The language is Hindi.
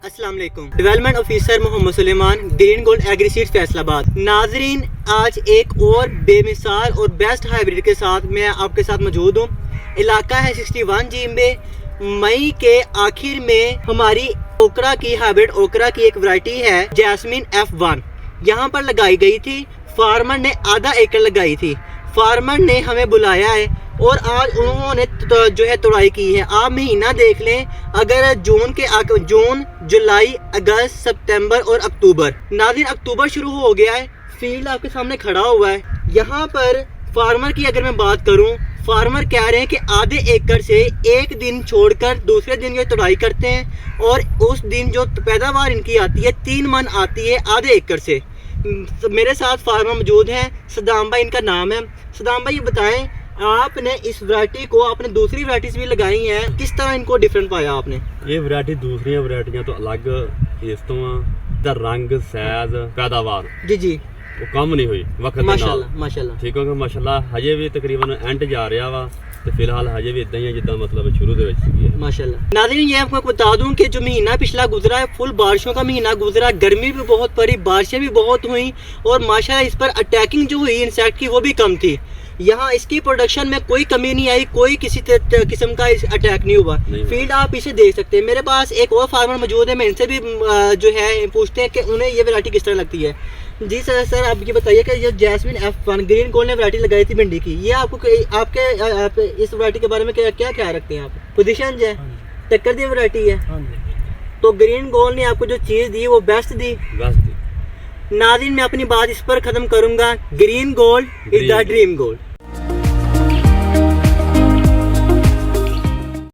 अस्सलाम वालेकुम। Development officer Mohammad Suleman, green gold agri seeds Faisalabad. नाजरीन, आज एक और बेमिसाल और बेस्ट हाइब्रिड के साथ मैं आपके साथ मौजूद हूँ। इलाका है 61 जी में। मई के आखिर में हमारी ओकरा की हाइब्रिड ओकरा की एक वैरायटी है जैस्मिन F1 यहाँ पर लगाई गई थी। फार्मर ने आधा एकड़ लगाई थी। फार्मर ने हमें बुलाया है और आज उन्होंने जो है तुड़ाई की है। आप महीना देख लें, अगर जून, जुलाई, अगस्त, सितंबर और अक्टूबर, नाज़रीन अक्टूबर शुरू हो गया है। फील्ड आपके सामने खड़ा हुआ है। यहाँ पर फार्मर की अगर मैं बात करूँ, फार्मर कह रहे हैं कि आधे एकड़ से एक दिन छोड़कर दूसरे दिन ये तुड़ाई करते हैं और उस दिन जो पैदावार इनकी आती है 3 मन आती है आधे एकड़ से। मेरे साथ फार्मर मौजूद हैं, सदाम भाई इनका नाम है। सदाम भाई ये बताएं, आपने इस वैरायटी को आपने दूसरी वैरायटीज भी लगाई हैं, किस तरह इनको डिफरेंट पाया आपने? ये वैरायटी दूसरी वैरायटियां तो अलग इस तो दा रंग साइज पैदावार जी जी वो कम नहीं हुई वक्त दे नाल। माशाल्लाह माशाल्लाह ठीक हो गया माशाल्लाह। हजे भी तकरीबन एंड जा रहा वा ते फिलहाल हजे भी इदां ही है जिद्दां मतलब शुरू दे विच सी है माशाल्लाह। नाज़रीन ये आपको बता दूं कि जो महीना पिछला गुजरा है, फुल बारिशों का महीना गुजरा, गर्मी भी बहुत पड़ी, बारिशें भी बहुत हुई और माशाल्लाह इस पर अटैकिंग जो हुई इंसेक्ट की वो भी कम थी। यहाँ इसकी प्रोडक्शन में कोई कमी नहीं आई, कोई किसी किस्म का अटैक नहीं हुआ। फील्ड आप इसे देख सकते हैं। मेरे पास एक और फार्मर मौजूद है, मैं इनसे भी जो है पूछते हैं कि उन्हें ये वैरायटी किस तरह लगती है। जी सर आप ये बताइए कि ये जैस्मिन F1 ग्रीन गोल्ड ने वैरायटी लगाई थी भिंडी की, ये आपको आपके इस वैरायटी के बारे में क्या ख्याल रखते हैं आप? पोजीशन जो है टक्कर दी वैरायटी है, तो ग्रीन गोल्ड ने आपको जो चीज़ दी वो बेस्ट दी। बस नाज़रीन मैं अपनी बात इस पर ख़त्म करूँगा। Green gold is the dream gold.